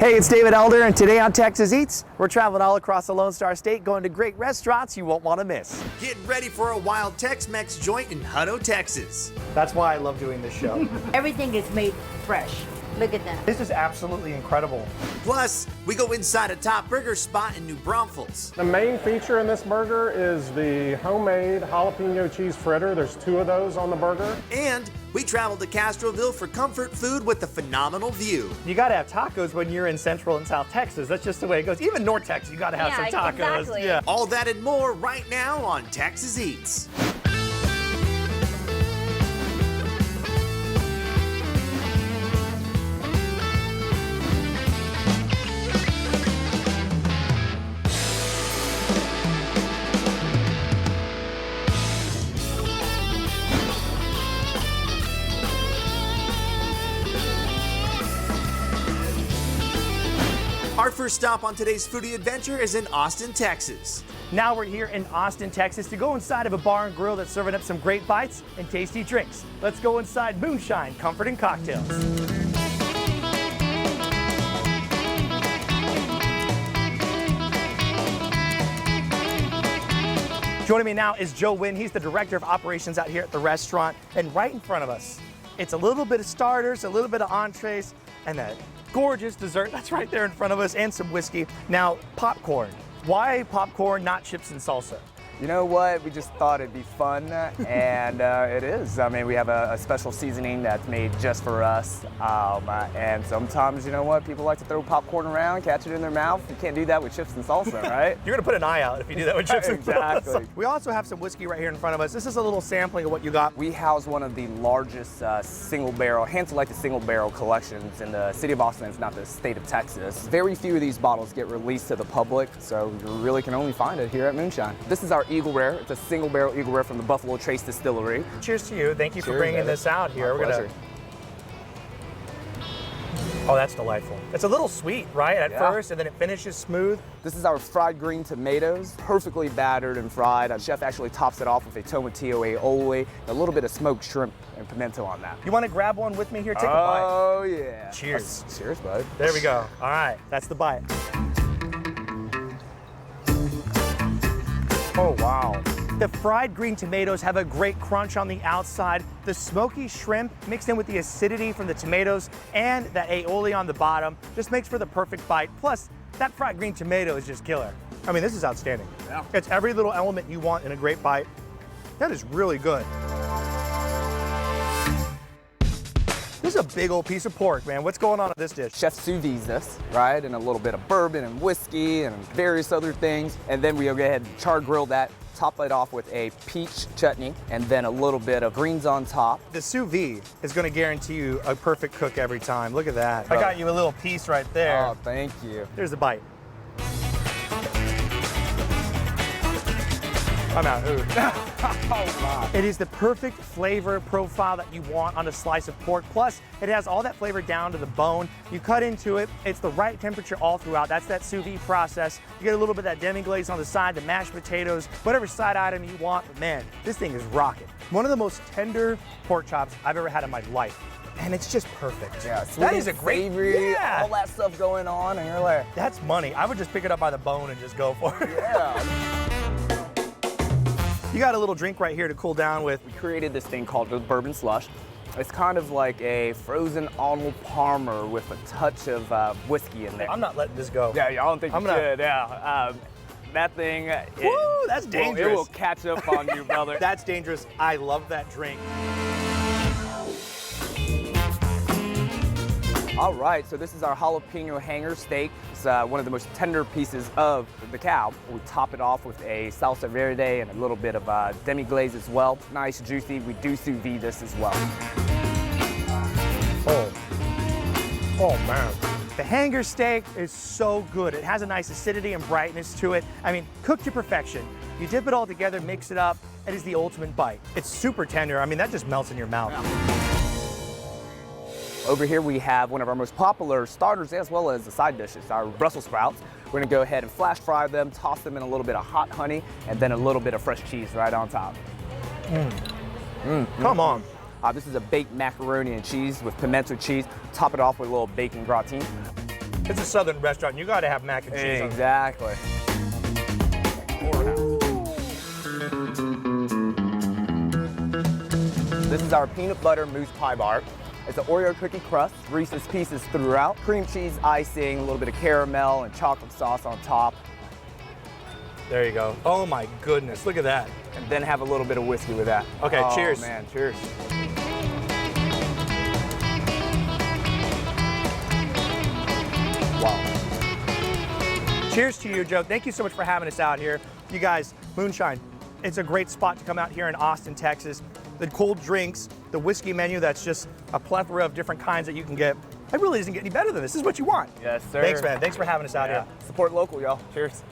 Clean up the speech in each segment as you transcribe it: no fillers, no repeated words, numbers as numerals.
Hey, it's David Elder, and today on Texas Eats, we're traveling all across the Lone Star State, going to great restaurants you won't want to miss. Get ready for a wild Tex-Mex joint in Hutto, Texas. That's why I love doing this show. Everything is made fresh. Look at that. This is absolutely incredible. Plus, we go inside a top burger spot in New Braunfels. The main feature in this burger is the homemade jalapeno cheese fritter. There's 2 of those on the burger. And we traveled to Castroville for comfort food with a phenomenal view. You gotta have tacos when you're in Central and South Texas. That's just the way it goes. Even North Texas, you gotta have some tacos. Exactly. Yeah. All that and more right now on Texas Eats. Our first stop on today's foodie adventure is in Austin, Texas. Now we're here in Austin, Texas to go inside of a bar and grill that's serving up some great bites and tasty drinks. Let's go inside Moonshine Comfort and Cocktails. Joining me now is Joe Wynn. He's the director of operations out here at the restaurant. And right in front of us, it's a little bit of starters, a little bit of entrees, and that gorgeous dessert that's right there in front of us, and some whiskey. Now, popcorn. Why popcorn, not chips and salsa? You know what? We just thought it'd be fun, and it is. I mean, we have a special seasoning that's made just for us, and sometimes, you know what? People like to throw popcorn around, catch it in their mouth. You can't do that with chips and salsa, right? You're gonna put an eye out if you do that with chips and salsa. Exactly. We also have some whiskey right here in front of us. This is a little sampling of what you got. We house one of the largest hand-selected single-barrel collections in the city of Austin. It's not the state of Texas. Very few of these bottles get released to the public, so you really can only find it here at Moonshine. This is our Eagle Rare. It's a single barrel Eagle Rare from the Buffalo Trace Distillery. Cheers to you. Thank you for Cheers, bringing David. this out here. My pleasure. Oh, that's delightful. It's a little sweet, right, at Yeah. first, and then it finishes smooth. This is our fried green tomatoes, perfectly battered and fried. Our chef actually tops it off with a tomatillo aioli, a little bit of smoked shrimp and pimento on that. You want to grab one with me here? Take a bite. Oh, yeah. Cheers. Cheers, bud. There we go. All right, that's the bite. Oh, wow. The fried green tomatoes have a great crunch on the outside. The smoky shrimp mixed in with the acidity from the tomatoes and that aioli on the bottom just makes for the perfect bite. Plus, that fried green tomato is just killer. I mean, this is outstanding. Yeah. It's every little element you want in a great bite. That is really good. This is a big old piece of pork, man. What's going on with this dish? Chef sous vide this, right? And a little bit of bourbon and whiskey and various other things. And then we'll go ahead and char grill that, top it off with a peach chutney, and then a little bit of greens on top. The sous vide is going to guarantee you a perfect cook every time. Look at that. I got you a little piece right there. Oh, thank you. Here's the bite. I'm out. Ooh. Oh, wow. It is the perfect flavor profile that you want on a slice of pork. Plus, it has all that flavor down to the bone. You cut into it, it's the right temperature all throughout. That's that sous vide process. You get a little bit of that demi-glaze on the side, the mashed potatoes, whatever side item you want. But man, this thing is rocking. One of the most tender pork chops I've ever had in my life. And it's just perfect. Yeah, sweet, that is a great, savory, yeah. all that stuff going on, and you're like, That's money. I would just pick it up by the bone and just go for it. yeah. You got a little drink right here to cool down with. We created this thing called the Bourbon Slush. It's kind of like a frozen Arnold Palmer with a touch of whiskey in there. I'm not letting this go. Yeah, I don't think I'm you gonna- should. Yeah, that thing. Woo, that's dangerous. It will catch up on you, brother. That's dangerous. I love that drink. All right, so this is our jalapeno hanger steak. It's one of the most tender pieces of the cow. We top it off with a salsa verde and a little bit of demi-glaze as well. Nice, juicy. We do sous vide this as well. Oh man. The hanger steak is so good. It has a nice acidity and brightness to it. I mean, cooked to perfection. You dip it all together, mix it up. It is the ultimate bite. It's super tender. I mean, that just melts in your mouth. Over here we have one of our most popular starters as well as the side dishes, our Brussels sprouts. We're gonna go ahead and flash fry them, toss them in a little bit of hot honey, and then a little bit of fresh cheese right on top. Come on. This is a baked macaroni and cheese with pimento cheese. Top it off with a little bacon gratin. It's a southern restaurant. You got to have mac and cheese. Exactly. This is our peanut butter mousse pie bar. It's an Oreo cookie crust, Reese's Pieces throughout, cream cheese icing, a little bit of caramel and chocolate sauce on top, There you go. Oh my goodness, look at that. and then have a little bit of whiskey with that. Okay, Oh, cheers. man, cheers. Wow. Cheers to you, Joe. Thank you so much for having us out here. You guys, Moonshine, it's a great spot to come out here in Austin, Texas. The cold drinks, the whiskey menu that's just a plethora of different kinds that you can get. It really doesn't get any better than this. This is what you want. Yes, sir. Thanks, man. Thanks for having us out here. Support local, y'all. Cheers.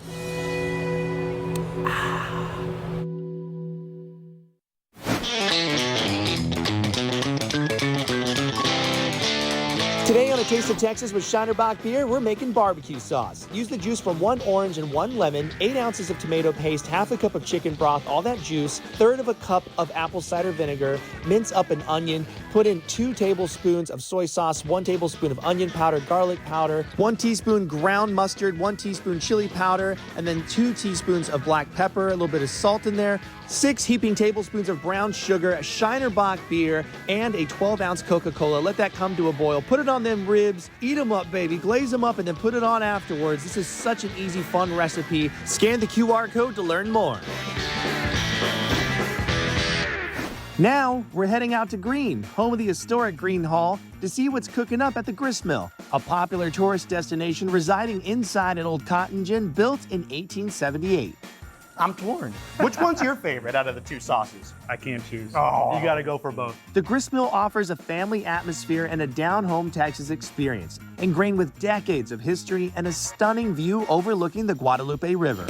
Today on A Taste of Texas with Shinerbach Beer, we're making barbecue sauce. Use the juice from 1 orange and 1 lemon, 8 ounces of tomato paste, half a cup of chicken broth, all that juice, third of a cup of apple cider vinegar, mince up an onion, put in 2 tablespoons of soy sauce, 1 tablespoon of onion powder, garlic powder, 1 teaspoon ground mustard, 1 teaspoon chili powder, and then 2 teaspoons of black pepper, a little bit of salt in there, 6 heaping tablespoons of brown sugar, a Shinerbach beer, and a 12-ounce Coca-Cola. Let that come to a boil. Put it on them ribs, eat them up, baby. Glaze them up and then put it on afterwards. This is such an easy, fun recipe. Scan the QR code to learn more. Now, we're heading out to Greene, home of the historic Greene Hall, to see what's cooking up at the Gristmill, a popular tourist destination residing inside an old cotton gin built in 1878. I'm torn. Which one's your favorite out of the 2 sauces? I can't choose. Oh. You got to go for both. The Gristmill offers a family atmosphere and a down-home Texas experience, ingrained with decades of history and a stunning view overlooking the Guadalupe River.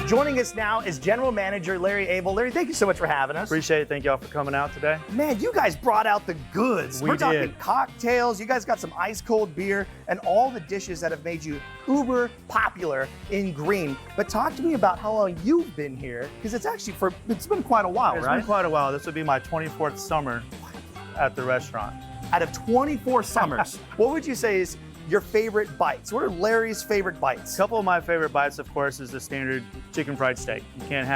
Joining us now is General Manager Larry Abel. Larry, thank you so much for having us. Appreciate it. Thank y'all for coming out today. Man, you guys brought out the goods. We We're talking did. cocktails. You guys got some ice cold beer and all the dishes that have made you uber popular in Greene. But talk to me about how long you've been here, because it's been quite a while, It's right? been quite a while. This would be my 24th summer at the restaurant. Out of 24 summers, what would you say is your favorite bites? What are Larry's favorite bites? A couple of my favorite bites, of course, is the standard chicken fried steak. You can't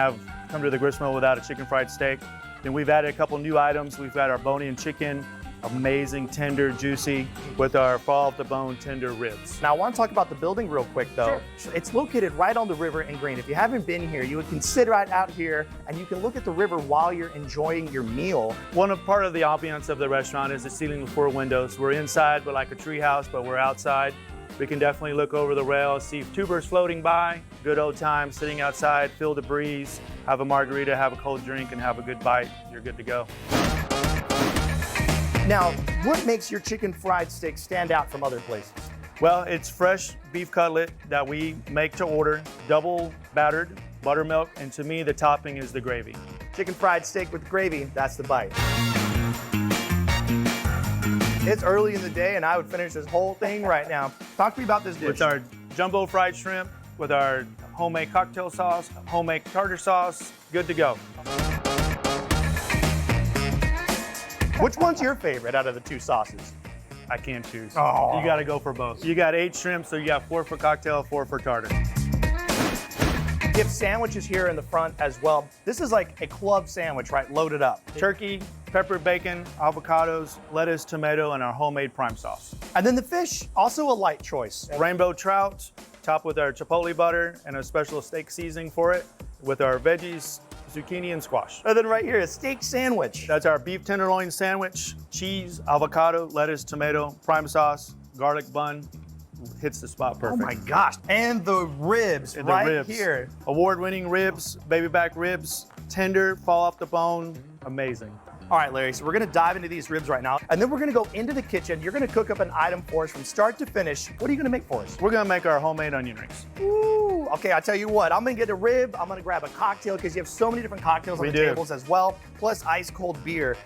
come to the Gristmill without a chicken fried steak. Then we've added a couple new items. We've got our bone-in chicken, amazing, tender, juicy, with our fall-off-the-bone tender ribs. Now, I want to talk about the building real quick, though. Sure. It's located right on the river in Greene. If you haven't been here, you would consider it out here, and you can look at the river while you're enjoying your meal. Part of the ambiance of the restaurant is the ceiling with 4 windows. We're inside, we're like a tree house, but we're outside. We can definitely look over the rail, see tubers floating by, good old time sitting outside, feel the breeze, have a margarita, have a cold drink, and have a good bite. You're good to go. Now, what makes your chicken fried steak stand out from other places? Well, it's fresh beef cutlet that we make to order, double battered, buttermilk, and to me, the topping is the gravy. Chicken fried steak with gravy, that's the bite. It's early in the day, and I would finish this whole thing right now. Talk to me about this dish. With our jumbo fried shrimp, with our homemade cocktail sauce, homemade tartar sauce, good to go. Which one's your favorite out of the 2 sauces? I can't choose. Oh. You got to go for both. You got 8 shrimp, so you got 4 for cocktail, 4 for tartar. You have sandwiches here in the front as well. This is like a club sandwich, right? Loaded up. Turkey, peppered bacon, avocados, lettuce, tomato, and our homemade prime sauce. And then the fish, also a light choice. Rainbow trout, topped with our chipotle butter and a special steak seasoning for it, with our veggies, zucchini, and squash. And then right here, a steak sandwich. That's our beef tenderloin sandwich, cheese, avocado, lettuce, tomato, prime sauce, garlic bun. Hits the spot Oh perfect. my gosh. And the ribs And the right ribs. here. Award-winning ribs, baby back ribs, tender, fall off the bone, amazing. All right, Larry, so we're gonna dive into these ribs right now, and then we're gonna go into the kitchen. You're gonna cook up an item for us from start to finish. What are you gonna make for us? We're gonna make our homemade onion rings. Ooh, okay, I'll tell you what, I'm gonna get a rib, I'm gonna grab a cocktail, because you have so many different cocktails on We the do. tables as well, plus ice cold beer.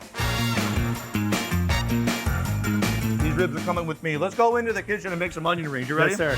These ribs are coming with me. Let's go into the kitchen and make some onion rings. You ready? Yes, sir.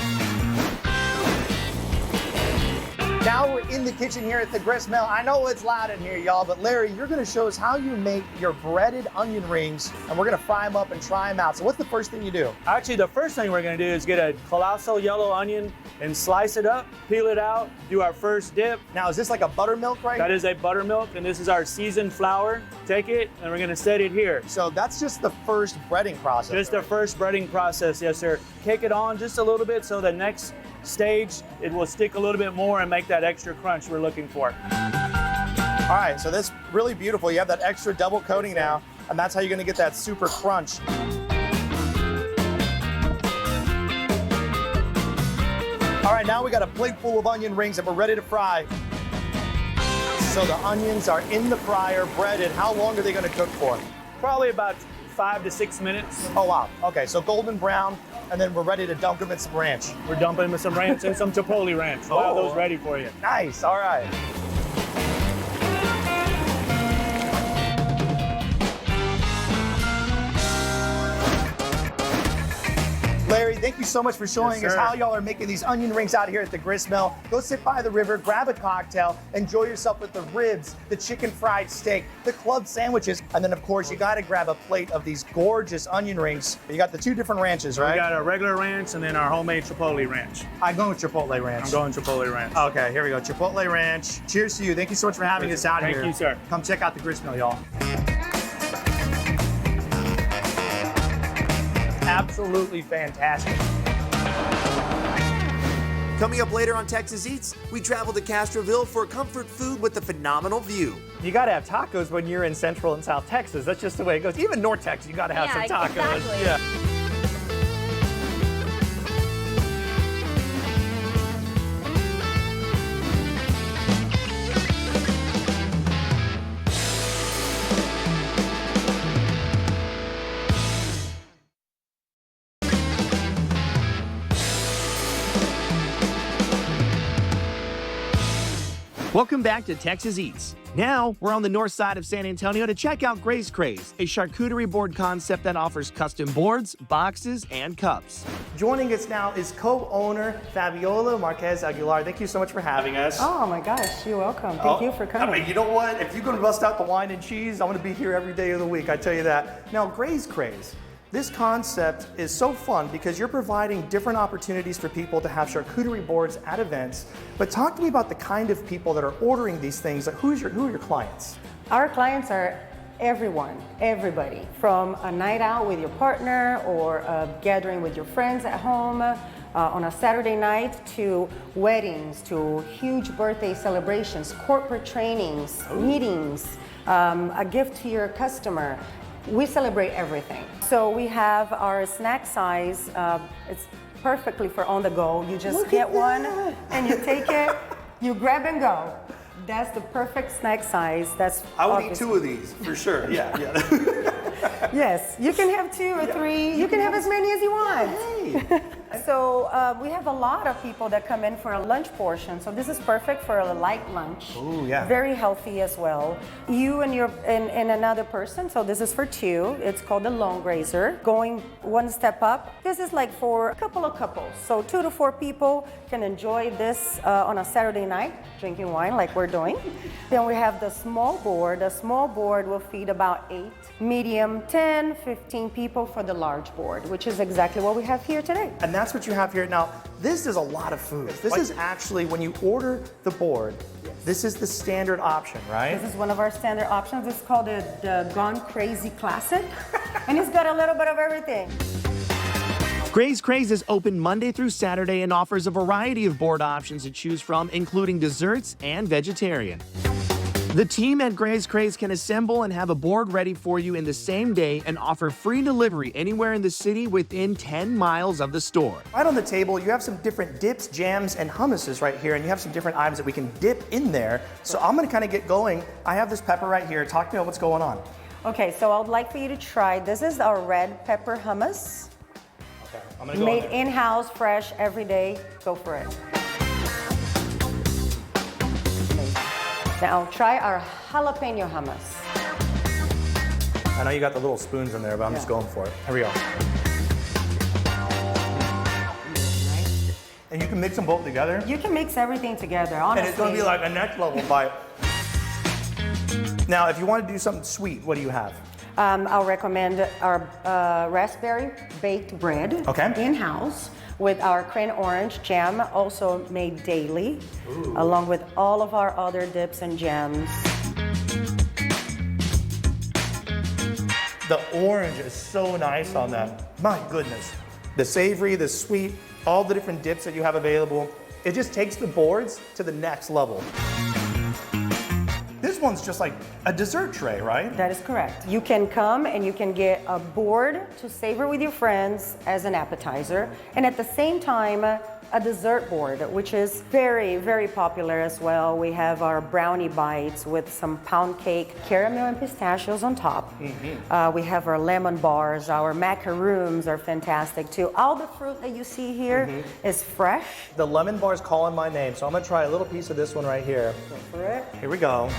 Now we're in the kitchen here at the Gristmill. I know it's loud in here, y'all, but Larry, you're gonna show us how you make your breaded onion rings, and we're gonna fry them up and try them out. So what's the first thing you do? Actually, the first thing we're gonna do is get a colossal yellow onion and slice it up, peel it out, do our first dip. Now, is this like a buttermilk, right? That is a buttermilk, and this is our seasoned flour. Take it, and we're gonna set it here. So that's just the first breading process. Just the first breading process, yes, sir. Cake it on just a little bit so the next stage, it will stick a little bit more and make that extra crunch we're looking for. All right, so that's really beautiful. You have that extra double coating now, and that's how you're gonna get that super crunch. All right, now we got a plate full of onion rings and we're ready to fry. So the onions are in the fryer, breaded. How long are they gonna cook for? Probably about 5 to 6 minutes. Oh, wow. Okay, so golden brown, and then we're ready to dunk them in some ranch. We're dumping with some ranch and some chipotle ranch. We'll have those ready for you. Nice, all right. Larry, thank you so much for showing us how y'all are making these onion rings out here at the Gristmill. Go sit by the river, grab a cocktail, enjoy yourself with the ribs, the chicken fried steak, the club sandwiches, and then of course you gotta grab a plate of these gorgeous onion rings. You got the two different ranches, right? We got our regular ranch and then our homemade chipotle ranch. I'm going with Chipotle ranch. I'm going chipotle ranch. Okay, here we go. Chipotle ranch. Cheers to you. Thank you so much for having us out here. Thank you, sir. Come check out the Gristmill, y'all. Absolutely fantastic. Coming up later on Texas Eats, we travel to Castroville for comfort food with a phenomenal view. You gotta have tacos when you're in Central and South Texas. That's just the way it goes. Even North Texas, you gotta have some tacos. Exactly. Yeah. Welcome back to Texas Eats. Now, we're on the north side of San Antonio to check out Craze, a charcuterie board concept that offers custom boards, boxes, and cups. Joining us now is co-owner Fabiola Marquez Aguilar. Thank you so much for having us. Oh my gosh, you're welcome. Thank you for coming. I mean, you know what? If you're gonna bust out the wine and cheese, I'm gonna be here every day of the week, I tell you that. Now, Craze. This concept is so fun because you're providing different opportunities for people to have charcuterie boards at events. But talk to me about the kind of people that are ordering these things. Like who are your clients? Our clients are everyone, everybody, from a night out with your partner or a gathering with your friends at home on a Saturday night, to weddings, to huge birthday celebrations, corporate trainings, meetings, a gift to your customer. We celebrate everything. So we have our snack size. It's perfectly for on the go. You just get one and you take it, you grab and go. That's the perfect snack size. That's I would eat 2 of these for sure. Yeah. Yes, you can have 2 or 3. You can have as many as you want. Hey. So we have a lot of people that come in for a lunch portion. So this is perfect for a light lunch. Ooh, yeah. Very healthy as well. You and and another person. So this is for 2. It's called the long grazer. Going one step up. This is like for a couple of couples. So 2 to 4 people can enjoy this on a Saturday night, drinking wine like we're doing. Then we have the small board. The small board will feed about 8, medium 10, 15 people for the large board, which is exactly what we have here today. And that's what you have here. Now, this is a lot of food. This is actually, when you order the board, this is the standard option, right? This is one of our standard options. It's called the Gone Crazy Classic. And it's got a little bit of everything. Craze is open Monday through Saturday and offers a variety of board options to choose from, including desserts and vegetarian. The team at Craze can assemble and have a board ready for you in the same day and offer free delivery anywhere in the city within 10 miles of the store. Right on the table, you have some different dips, jams, and hummuses right here, and you have some different items that we can dip in there. So I'm gonna kind of get going. I have this pepper right here. Talk to me about what's going on. Okay, so I would like for you to try, this is our red pepper hummus. Okay, I'm gonna go Made in-house, fresh, every day. Go for it. Now try our jalapeno hummus. I know you got the little spoons in there, but I'm just going for it. Here we go. And you can mix them both together? You can mix everything together, And honestly. it's gonna be like a next level bite. Now, if you want to do something sweet, what do you have? I'll recommend our raspberry baked bread, Okay. in-house, with our cran orange jam, also made daily, along with all of our other dips and jams. The orange is so nice on that. My goodness. The savory, the sweet, all the different dips that you have available. It just takes the boards to the next level. This one's just like a dessert tray, right? That is correct. You can come and you can get a board to savor with your friends as an appetizer, and at the same time, a dessert board, which is very, very popular as well. We have our brownie bites with some pound cake, caramel and pistachios on top. We have our lemon bars, our macaroons are fantastic too. All the fruit that you see here is fresh. The lemon bar is calling my name, so I'm gonna try a little piece of this one right here. Go for it. Here we go.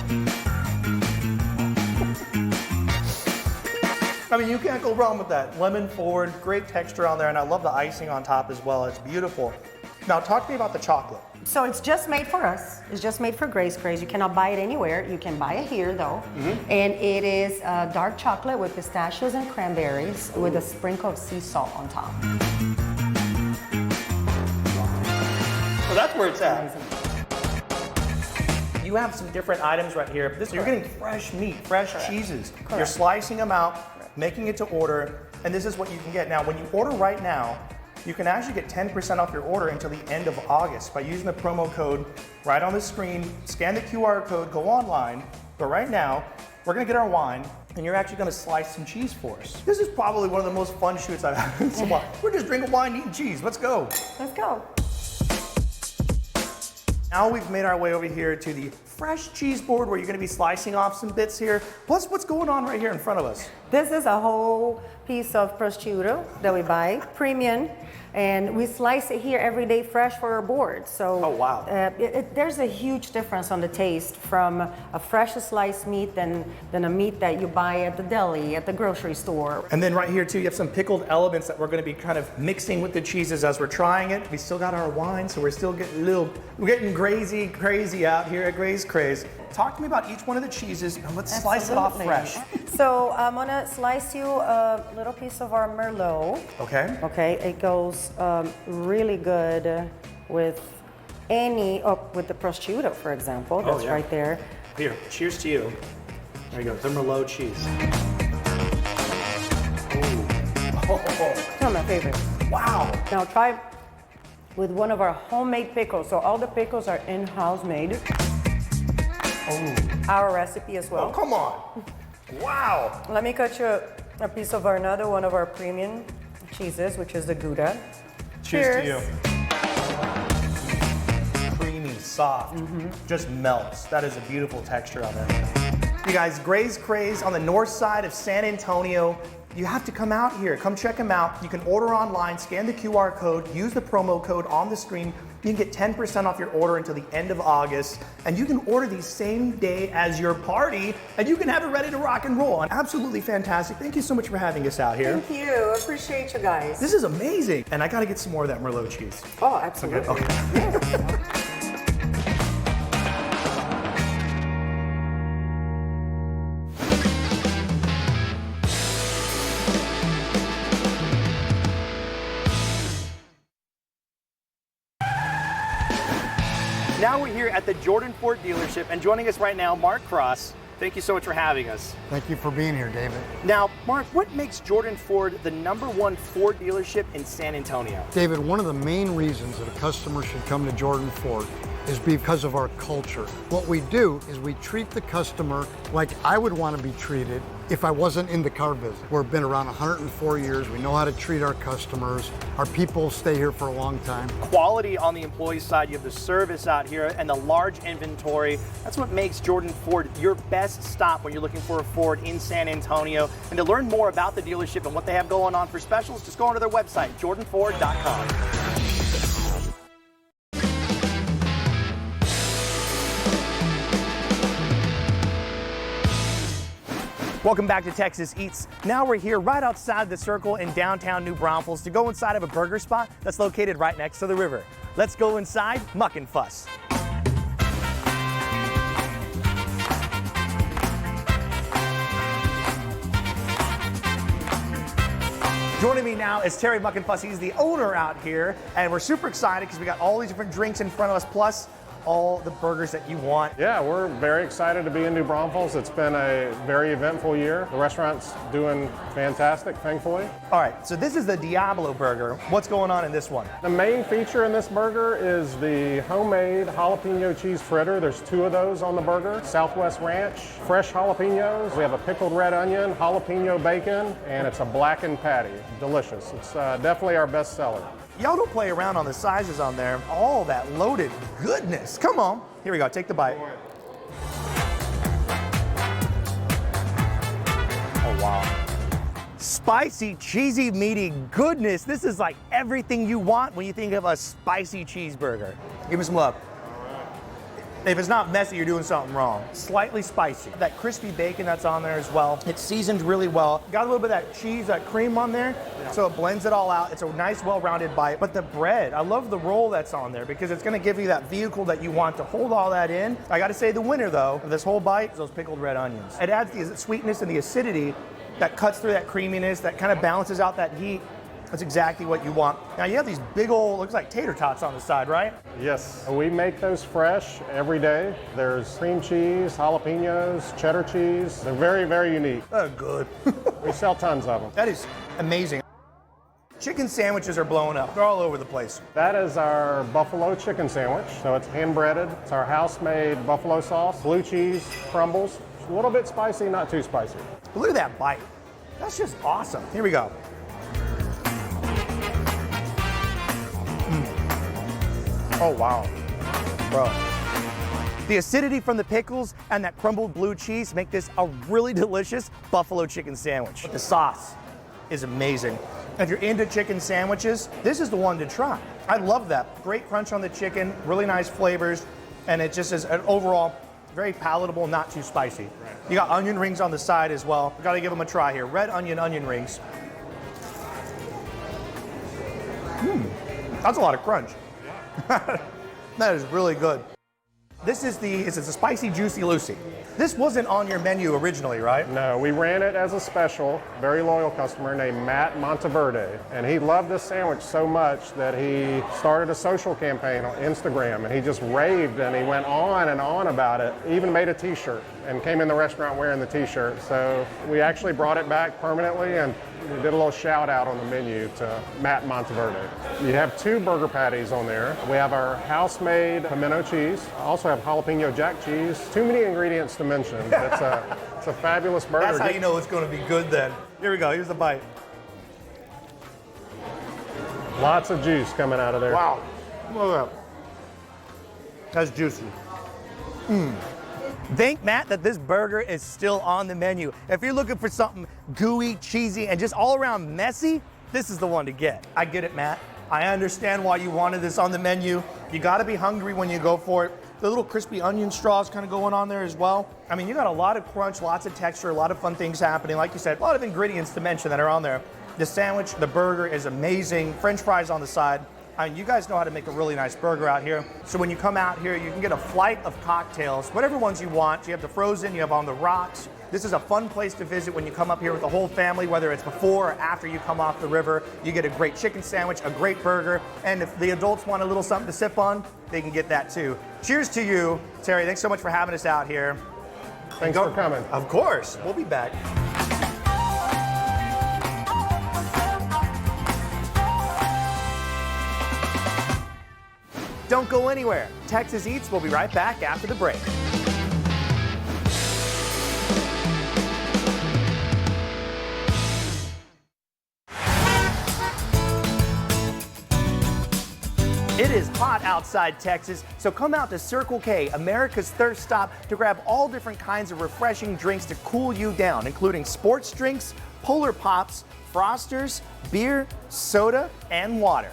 I mean, you can't go wrong with that. Lemon forward, great texture on there, and I love the icing on top as well. It's beautiful. Now, talk to me about the chocolate. So it's just made for us. It's just made for Craze. You cannot buy it anywhere. You can buy it here though. And it is dark chocolate with pistachios and cranberries with a sprinkle of sea salt on top. So that's where it's at. You have some different items right here. You're getting fresh meat, fresh cheeses. You're slicing them out, making it to order, and this is what you can get. Now, when you order right now, you can actually get 10% off your order until the end of August by using the promo code right on the screen. Scan the QR code, go online. But right now, we're gonna get our wine, and you're actually gonna slice some cheese for us. This is probably one of the most fun shoots I've had in so long. We're just drinking wine, eating cheese. Let's go. Let's go. Now we've made our way over here to the fresh cheese board where you're gonna be slicing off some bits here. Plus, what's going on right here in front of us? This is a whole piece of prosciutto that we buy, premium, and we slice it here every day fresh for our board. So Oh, wow. There's a huge difference on the taste from a fresh sliced meat than a meat that you buy at the deli, at the grocery store. And then right here too, you have some pickled elements that we're gonna be kind of mixing with the cheeses as we're trying it. We still got our wine, so we're still getting we're getting crazy out here at Craze. Talk to me about each one of the cheeses and let's slice it off fresh. So I'm gonna slice you a little piece of our Merlot. Okay. Okay, it goes really good with with the prosciutto, for example. That's yeah. right there. Here, cheers to you. There you go, the Merlot cheese. Ooh. It's one of my favorites. Wow. Now try with one of our homemade pickles. So all the pickles are in-house made. Oh. Our recipe as well. Oh, come on. Wow. Let me cut you a piece of another one of our premium cheeses, which is the Gouda. Cheers to you. Creamy, soft, just melts. That is a beautiful texture on that. You guys, Craze on the north side of San Antonio. You have to come out here. Come check them out. You can order online, scan the QR code, use the promo code on the screen. You can get 10% off your order until the end of August. And you can order these same day as your party, and you can have it ready to rock and roll. And absolutely fantastic. Thank you so much for having us out here. Thank you. Appreciate you guys. This is amazing. And I gotta get some more of that Merlot cheese. Oh, absolutely. Okay. Now we're here at the Jordan Ford dealership, and joining us right now, Mark Cross. Thank you so much for having us. Thank you for being here, David. Now, Mark, what makes Jordan Ford the #1 Ford dealership in San Antonio? David, one of the main reasons that a customer should come to Jordan Ford is because of our culture. What we do is we treat the customer like I would want to be treated if I wasn't in the car business. We've been around 104 years. We know how to treat our customers. Our people stay here for a long time. Quality on the employee side, you have the service out here and the large inventory. That's what makes Jordan Ford your best stop when you're looking for a Ford in San Antonio. And to learn more about the dealership and what they have going on for specials, just go onto their website, jordanford.com. Welcome back to Texas Eats. Now we're here right outside the Circle in downtown New Braunfels to go inside of a burger spot that's located right next to the river. Let's go inside Muck N Fuss. Joining me now is Terry Muck N Fuss. He's the owner out here, and we're super excited because we got all these different drinks in front of us, plus all the burgers that you want. Yeah, we're very excited to be in New Braunfels. It's been a very eventful year. The restaurant's doing fantastic, thankfully. All right, so this is the Diablo burger. What's going on in this one? The main feature in this burger is the homemade jalapeno cheese fritter. There's 2 of those on the burger. Southwest Ranch, fresh jalapenos. We have a pickled red onion, jalapeno bacon, and it's a blackened patty. Delicious. It's definitely our best seller. Y'all don't play around on the sizes on there. All that loaded goodness. Come on. Here we go. Take the bite. Oh, wow. Spicy, cheesy, meaty goodness. This is like everything you want when you think of a spicy cheeseburger. Give me some love. If it's not messy, you're doing something wrong. Slightly spicy. That crispy bacon that's on there as well. It's seasoned really well. Got a little bit of that cheese, that cream on there, so it blends it all out. It's a nice, well-rounded bite. But the bread, I love the roll that's on there because it's gonna give you that vehicle that you want to hold all that in. I gotta say the winner though, of this whole bite is those pickled red onions. It adds the sweetness and the acidity that cuts through that creaminess, that kind of balances out that heat. That's exactly what you want. Now you have these big old, looks like tater tots on the side, right? Yes, we make those fresh every day. There's cream cheese, jalapenos, cheddar cheese. They're very, very unique. Oh, good. We sell tons of them. That is amazing. Chicken sandwiches are blowing up. They're all over the place. That is our buffalo chicken sandwich. So it's hand breaded. It's our house-made buffalo sauce, blue cheese, crumbles. It's a little bit spicy, not too spicy. But look at that bite. That's just awesome. Here we go. Oh, wow. Bro. The acidity from the pickles and that crumbled blue cheese make this a really delicious buffalo chicken sandwich. The sauce is amazing. If you're into chicken sandwiches, this is the one to try. I love that. Great crunch on the chicken, really nice flavors, and it just is an overall very palatable, not too spicy. Right. You got onion rings on the side as well. We gotta give them a try here. Red onion rings. That's a lot of crunch. That is really good. This is it's a spicy Juicy Lucy. This wasn't on your menu originally, right? No, we ran it as a special. Very loyal customer named Matt Monteverde. And he loved this sandwich so much that he started a social campaign on Instagram, and he just raved and he went on and on about it. He even made a t-shirt and came in the restaurant wearing the t-shirt. So we actually brought it back permanently, and we did a little shout out on the menu to Matt Monteverde. You have 2 burger patties on there. We have our house-made pimento cheese. Also have jalapeno jack cheese. Too many ingredients to mention. It's a fabulous burger. That's how you know it's going to be good then. Here we go. Here's the bite. Lots of juice coming out of there. Wow. Look at that. That's juicy. Thank Matt that this burger is still on the menu. If you're looking for something gooey, cheesy, and just all around messy, this is the one to get. I get it, Matt. I understand why you wanted this on the menu. You gotta be hungry when you go for it. The little crispy onion straws kind of going on there as well. I mean, you got a lot of crunch, lots of texture, a lot of fun things happening. Like you said, a lot of ingredients to mention that are on there. The sandwich, the burger is amazing. French fries on the side. I mean, you guys know how to make a really nice burger out here. So when you come out here, you can get a flight of cocktails, whatever ones you want. You have the frozen, you have on the rocks. This is a fun place to visit when you come up here with the whole family, whether it's before or after you come off the river. You get a great chicken sandwich, a great burger, and if the adults want a little something to sip on, they can get that too. Cheers to you, Terry. Thanks so much for having us out here. Thanks for coming. Of course. We'll be back. Don't go anywhere. Texas Eats will be right back after the break. It is hot outside Texas, so come out to Circle K, America's thirst stop, to grab all different kinds of refreshing drinks to cool you down, including sports drinks, Polar Pops, Frosters, beer, soda, and water.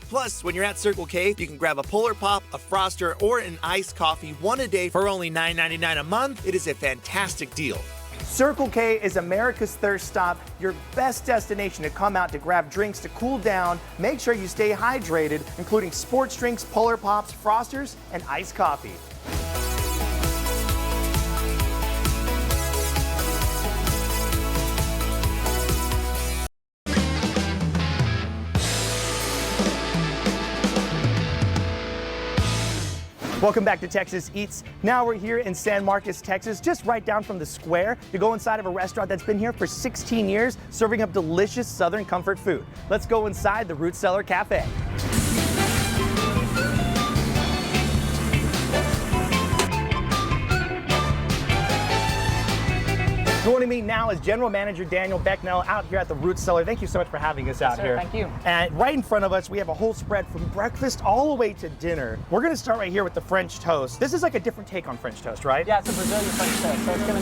Plus, when you're at Circle K, you can grab a Polar Pop, a Froster, or an iced coffee, one a day for only $9.99 a month. It is a fantastic deal. Circle K is America's thirst stop, your best destination to come out to grab drinks to cool down. Make sure you stay hydrated, including sports drinks, Polar Pops, Frosters, and iced coffee. Welcome back to Texas Eats. Now we're here in San Marcos, Texas, just right down from the square. You go inside of a restaurant that's been here for 16 years, serving up delicious Southern comfort food. Let's go inside the Root Cellar Cafe. Joining me now is General Manager Daniel Becknell out here at the Root Cellar. Thank you so much for having us out here. Thank you. And right in front of us, we have a whole spread from breakfast all the way to dinner. We're gonna start right here with the French toast. This is like a different take on French toast, right? Yeah, it's a Brazilian French toast. So it's gonna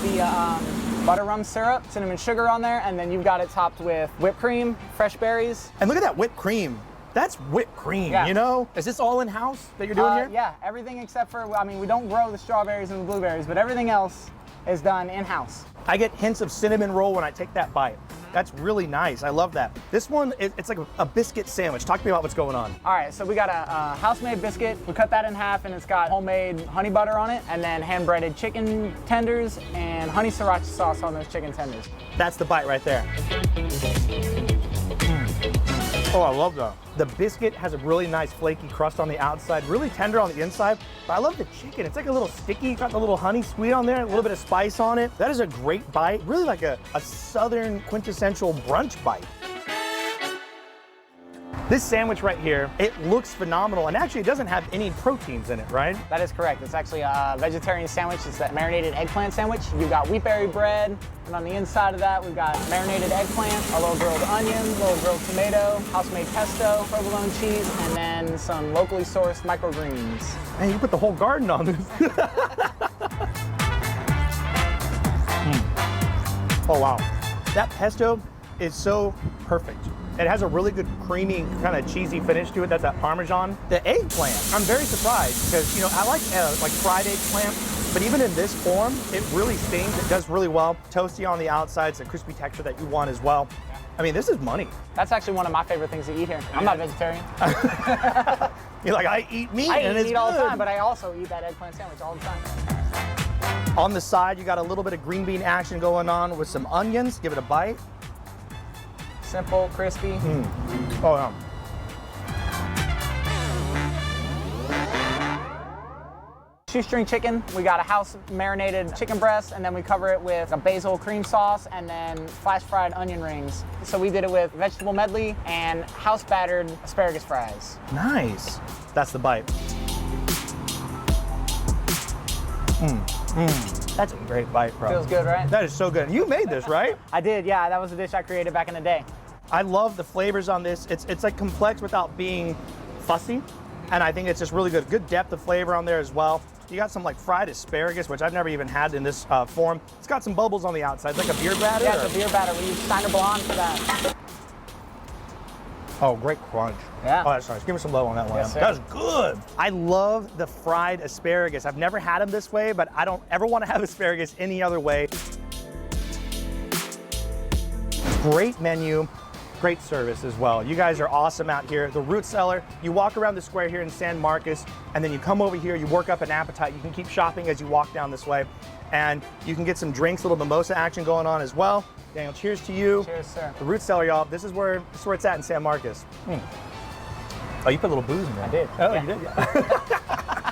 be butter rum syrup, cinnamon sugar on there, and then you've got it topped with whipped cream, fresh berries. And look at that whipped cream. That's whipped cream, Yeah. you know? Is this all in-house that you're doing here? Yeah, everything except for, I mean, we don't grow the strawberries and the blueberries, but everything else is done in-house. I get hints of cinnamon roll when I take that bite. That's really nice. I love that. This one, it's like a biscuit sandwich. Talk to me about what's going on. All right, so we got a house-made biscuit. We cut that in half, and it's got homemade honey butter on it, and then hand-breaded chicken tenders and honey sriracha sauce on those chicken tenders. That's the bite right there. Oh, I love that. The biscuit has a really nice flaky crust on the outside, really tender on the inside, but I love the chicken. It's like a little sticky, got the little honey sweet on there, a little bit of spice on it. That is a great bite, really like a Southern quintessential brunch bite. This sandwich right here, it looks phenomenal, and actually it doesn't have any proteins in it, right? That is correct. It's actually a vegetarian sandwich. It's that marinated eggplant sandwich. You've got wheatberry bread, and on the inside of that, we've got marinated eggplant, a little grilled onion, a little grilled tomato, house-made pesto, provolone cheese, and then some locally sourced microgreens. Man, you put the whole garden on this. Oh, wow. That pesto is so perfect. It has a really good creamy, kind of cheesy finish to it. That's that Parmesan. The eggplant, I'm very surprised because, you know, I like fried eggplant, but even in this form, it really stings. It does really well. Toasty on the outside, it's a crispy texture that you want as well. I mean, this is money. That's actually one of my favorite things to eat here. I'm not vegetarian. You're like, I eat meat I and eat it's meat all the good. time, but I also eat that eggplant sandwich all the time. On the side, you got a little bit of green bean action going on with some onions. Give it a bite. Simple, crispy. Oh, yeah. Shoestring chicken, we got a house marinated chicken breast, and then we cover it with a basil cream sauce and then flash fried onion rings. So we did it with vegetable medley and house battered asparagus fries. Nice. That's the bite. That's a great bite, bro. Feels good, right? That is so good. You made this, right? I did, yeah. That was a dish I created back in the day. I love the flavors on this. It's like complex without being fussy, and I think it's just really good. Good depth of flavor on there as well. You got some like fried asparagus, which I've never even had in this form. It's got some bubbles on the outside. It's like a beer batter? Yeah, it's a beer batter. We use Steiner Blonde for that. Oh, great crunch. Yeah. Oh, that's nice. Give me some love on that one. Yes, sir. That's good. I love the fried asparagus. I've never had them this way, but I don't ever want to have asparagus any other way. Great menu. Great service as well. You guys are awesome out here. The Root Cellar, you walk around the square here in San Marcos, and then you come over here, you work up an appetite. You can keep shopping as you walk down this way, and you can get some drinks, a little mimosa action going on as well. Daniel, cheers to you. Cheers, sir. The Root Cellar, y'all. This is where it's at in San Marcos. Oh, you put a little booze in there. I did. Oh, yeah. you did? Yeah.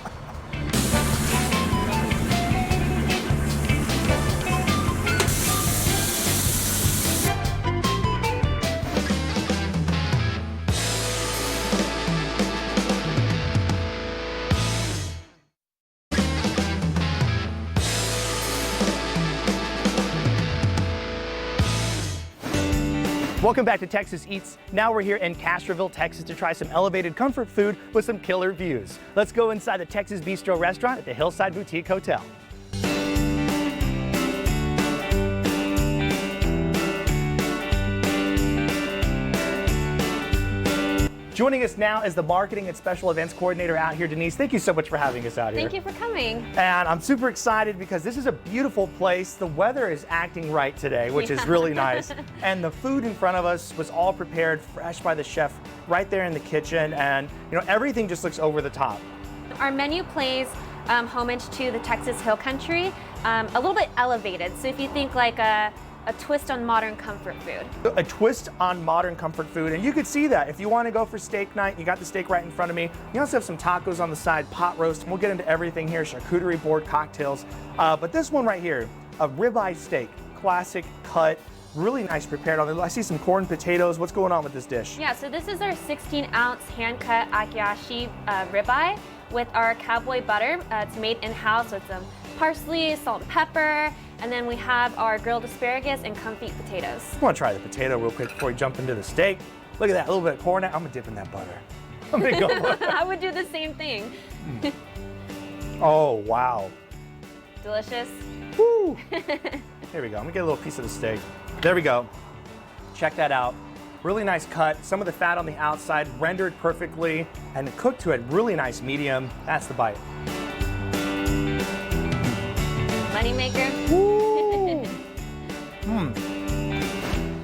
Welcome back to Texas Eats. Now we're here in Castroville, Texas to try some elevated comfort food with some killer views. Let's go inside the Texas Bistro restaurant at the Hillside Boutique Hotel. Joining us now is the marketing and special events coordinator out here, Denise. Thank you so much for having us out here. Thank you for coming. And I'm super excited because this is a beautiful place. The weather is acting right today, which is really nice. And the food in front of us was all prepared fresh by the chef right there in the kitchen. And you know, everything just looks over the top. Our menu plays homage to the Texas Hill Country, a little bit elevated. So if you think like a twist on modern comfort food. A twist on modern comfort food, and you could see that. If you want to go for steak night, you got the steak right in front of me. You also have some tacos on the side, pot roast, and we'll get into everything here, charcuterie board, cocktails. But this one right here, a ribeye steak, classic cut, really nice prepared on it. I see some corn potatoes. What's going on with this dish? Yeah, so this is our 16-ounce hand-cut akiashi ribeye with our cowboy butter. It's made in-house with some parsley, salt and pepper, and then we have our grilled asparagus and confit potatoes. I want to try the potato real quick before we jump into the steak. Look at that, a little bit of corn. I'm gonna dip in that butter. I'm gonna go. I would do the same thing. Oh, wow. Delicious. Woo. Here we go. I'm gonna get a little piece of the steak. There we go. Check that out. Really nice cut. Some of the fat on the outside rendered perfectly and cooked to a really nice medium. That's the bite. Moneymaker.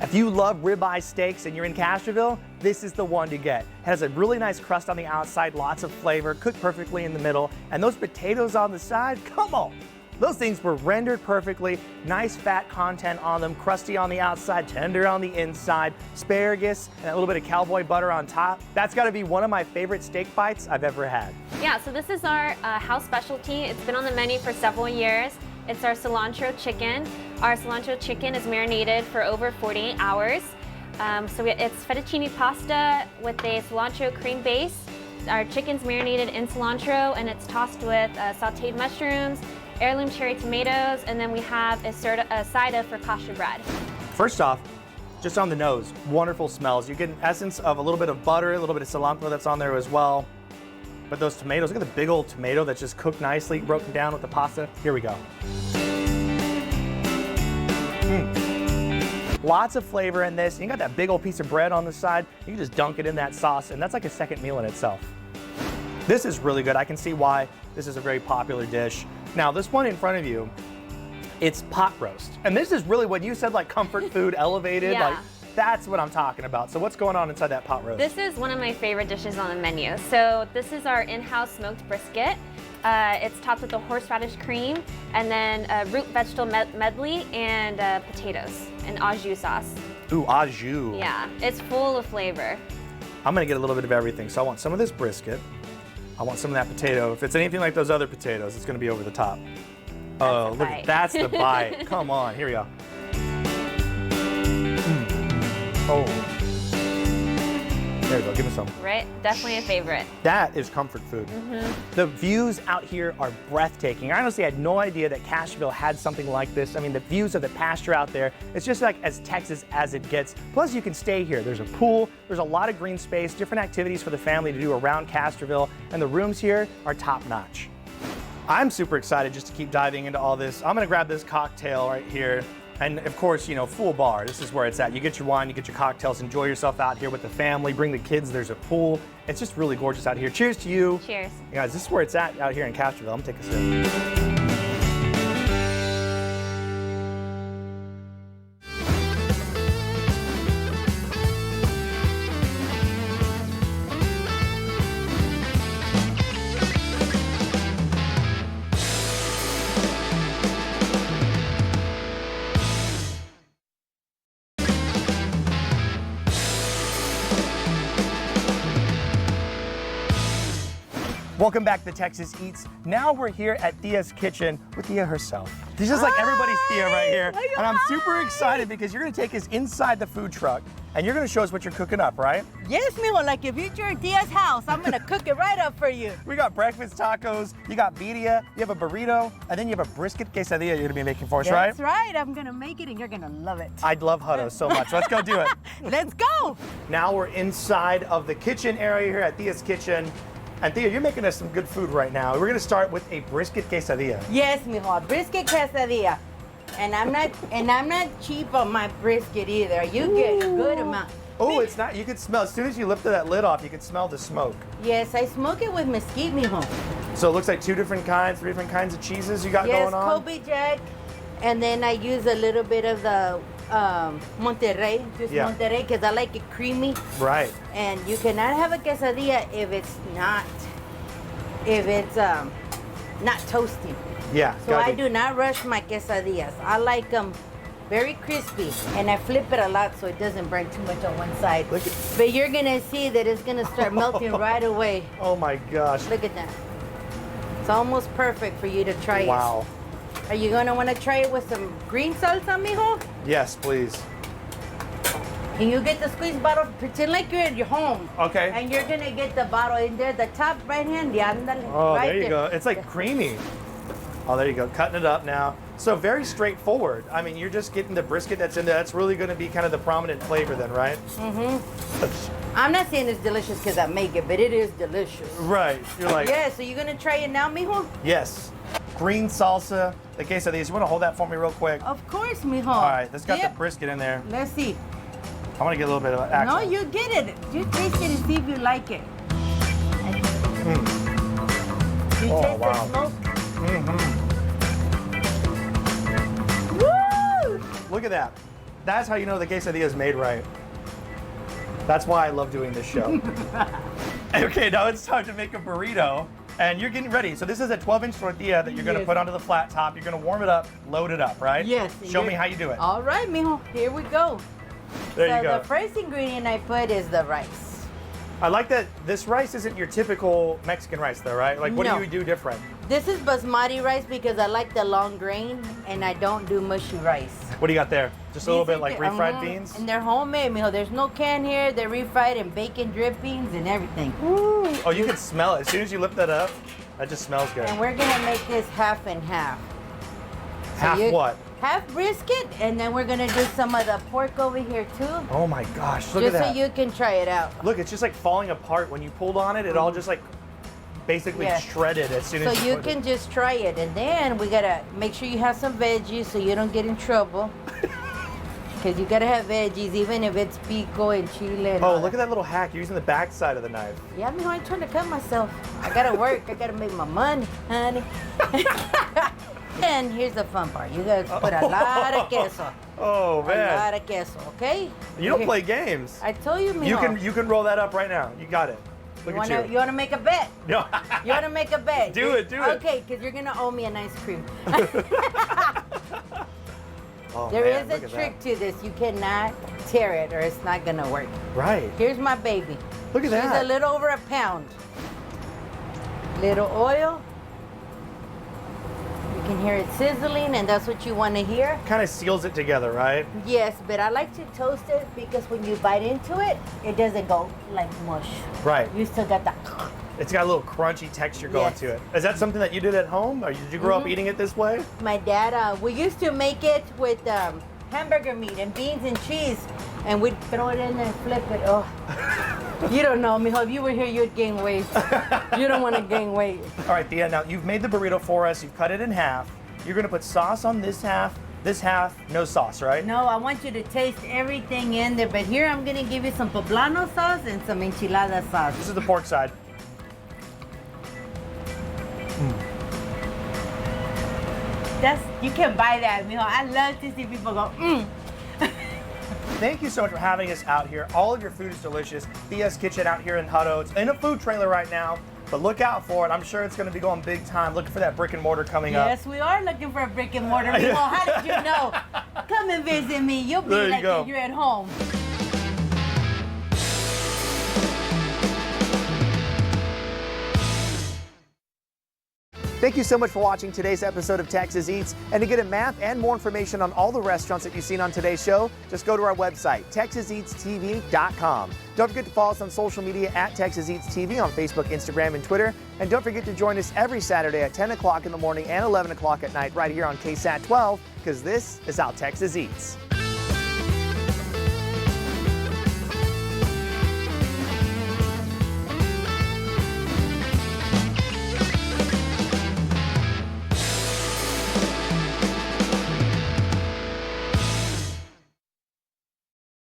If you love ribeye steaks and you're in Castroville, this is the one to get. It has a really nice crust on the outside, lots of flavor, cooked perfectly in the middle, and those potatoes on the side, come on. Those things were rendered perfectly, nice fat content on them, crusty on the outside, tender on the inside, asparagus, and a little bit of cowboy butter on top. That's gotta be one of my favorite steak bites I've ever had. Yeah, so this is our house specialty. It's been on the menu for several years. It's our cilantro chicken. Our cilantro chicken is marinated for over 48 hours. It's fettuccine pasta with a cilantro cream base. Our chicken's marinated in cilantro and it's tossed with sauteed mushrooms, heirloom cherry tomatoes, and then we have a side of focaccia bread. First off, just on the nose, wonderful smells. You get an essence of a little bit of butter, a little bit of cilantro that's on there as well. But those tomatoes, look at the big old tomato that's just cooked nicely, broken down with the pasta. Here we go. Lots of flavor in this. You got that big old piece of bread on the side. You can just dunk it in that sauce, and that's like a second meal in itself. This is really good. I can see why this is a very popular dish. Now, this one in front of you, it's pot roast. And this is really when you said like comfort food elevated, Yeah. like that's what I'm talking about. So what's going on inside that pot roast? This is one of my favorite dishes on the menu. So this is our in-house smoked brisket. It's topped with a horseradish cream and then root vegetable medley and potatoes and au jus sauce. Ooh, au jus. Yeah, it's full of flavor. I'm gonna get a little bit of everything. So I want some of this brisket. I want some of that potato. If it's anything like those other potatoes, it's gonna be over the top. Oh, look, that's the bite. Come on, here we go. Oh, there we go, give me some. Right, definitely a favorite. That is comfort food. The views out here are breathtaking. I honestly had no idea that Castroville had something like this. I mean, the views of the pasture out there, it's just like as Texas as it gets. Plus you can stay here. There's a pool, there's a lot of green space, different activities for the family to do around Castroville, and the rooms here are top notch. I'm super excited just to keep diving into all this. I'm gonna grab this cocktail right here. And of course, you know, full bar, this is where it's at. You get your wine, you get your cocktails, enjoy yourself out here with the family, bring the kids, there's a pool. It's just really gorgeous out here. Cheers to you. Cheers. Guys, this is where it's at out here in Castroville. I'm gonna take a sip. Welcome back to Texas Eats. Now we're here at Thea's Kitchen with Thea herself. She's just like everybody's Thea right here. And I'm super excited because you're gonna take us inside the food truck and you're gonna show us what you're cooking up, right? Yes, mijo, like if it's your Tia's house, I'm gonna cook it right up for you. We got breakfast tacos, you got birria, you have a burrito, and then you have a brisket quesadilla you're gonna be making for us, right? That's right, I'm gonna make it and you're gonna love it. I'd love huddles so much. Let's go do it. Let's go. Now we're inside of the kitchen area here at Thea's Kitchen. And Thea, you're making us some good food right now. We're gonna start with a brisket quesadilla. Yes, mijo, a brisket quesadilla. And I'm not cheap on my brisket either. You get a good amount. Oh, it's not, you can smell, as soon as you lifted that lid off, you can smell the smoke. Yes, I smoke it with mesquite, mijo. So it looks like 2 different kinds, 3 different kinds of cheeses you got Yes, going on? Kobe Jack, and then I use a little bit of the Monterrey, just Yeah. Monterrey, because I like it creamy. Right. And you cannot have a quesadilla if it's not toasty. Yeah. So gotta I be- do not rush my quesadillas. I like them very crispy, and I flip it a lot so it doesn't burn too much on one side. Look at- But you're gonna see that it's gonna start melting right away. Oh my gosh. Look at that. It's almost perfect for you to try it. Wow. Are you gonna wanna try it with some green salsa, mijo? Yes, please. Can you get the squeeze bottle? Pretend like you're at your home. Okay. And you're gonna get the bottle in there, the top right hand, the ándale. Oh, right there you go. It's like creamy. Oh, there you go. Cutting it up now. So very straightforward. I mean, you're just getting the brisket that's in there. That's really going to be kind of the prominent flavor then, right? Mm-hmm. I'm not saying it's delicious because I make it, but it is delicious. Right. You're like, Yeah, so you're gonna try it now, mijo? yes. Green salsa, the quesadillas. You want to hold that for me real quick? Of course, mijo. All right. That's got Yep. the brisket in there. Let's see. I want to get a little bit of action. No, you get it. You taste it and see if you like it. You Oh, taste wow. the smoke? Mm-hmm. Woo! Look at that. That's how you know the quesadilla is made right. That's why I love doing this show. Okay, now it's time to make a burrito. And you're getting ready. So this is a 12-inch tortilla that you're going to Yes. put onto the flat top. You're going to warm it up, load it up, right? Yes. Show me how you do it. All right, mijo. Here we go. There so you go. the first ingredient I put is the rice. I like that this rice isn't your typical Mexican rice though, right? Like what No. do you do different? This is basmati rice because I like the long grain and I don't do mushy rice. What do you got there? Just a little These bit are like the- refried beans? And they're homemade, mijo. There's no can here. They're refried in bacon drippings and everything. Oh, you can smell it. As soon as you lift that up, that just smells good. And we're gonna make this half and half. Half what? Half brisket, and then we're gonna do some of the pork over here too. Oh my gosh, look Just at so that. you can try it out. Look, it's just like falling apart. When you pulled on it, it all just like basically Yeah. shredded as soon So as you put can it. just try it, and then we gotta make sure you have some veggies so you don't get in trouble. Because you gotta have veggies, even if it's pico and chile. And Oh, all look at that little hack. You're using the back side of the knife. Yeah, mijo, I'm trying to cut myself. I gotta work. I gotta make my money, honey. And here's the fun part. You gotta put a lot of queso. Oh A man. lot of queso, okay? You don't play games. I told you, mijo. You can roll that up right now. You got it. Look at you. You wanna make a bet? No. You wanna make a bet? Do it, do it. Okay, because you're gonna owe me an ice cream. Oh, There man, is look a at trick that. to this. You cannot tear it or it's not gonna work. Right. Here's my baby. Look at She's that. a little over a pound. Little oil. You can hear it sizzling, and that's what you want to hear. Kind of seals it together, right? Yes, but I like to toast it because when you bite into it, it doesn't go like mush. Right. You still got that. It's got a little crunchy texture going Yes. to it. Is that something that you did at home, or did you grow up eating it this way? My dad, we used to make it with hamburger meat and beans and cheese, and we'd throw it in there and flip it. Oh, you don't know, mijo. If you were here, you'd gain weight. You don't want to gain weight. All right, Thea, now you've made the burrito for us. You've cut it in half. You're going to put sauce on this half, no sauce, right? No, I want you to taste everything in there, but here I'm gonna give you some poblano sauce and some enchilada sauce. This is the pork side. You can buy that, mijo. I love to see people go, Thank you so much for having us out here. All of your food is delicious. Thea's Kitchen out here in Hutto. It's in a food trailer right now, but look out for it. I'm sure it's going to be going big time. Looking for that brick and mortar coming up. Yes, we are looking for a brick and mortar. Mijo, how did you know? Come and visit me. You'll be There you like go. you're at home. Thank you so much for watching today's episode of Texas Eats. And to get a map and more information on all the restaurants that you've seen on today's show, just go to our website, TexasEatsTV.com. Don't forget to follow us on social media at Texas Eats TV on Facebook, Instagram, and Twitter. And don't forget to join us every Saturday at 10 o'clock in the morning and 11 o'clock at night right here on KSAT 12, because this is how Texas Eats.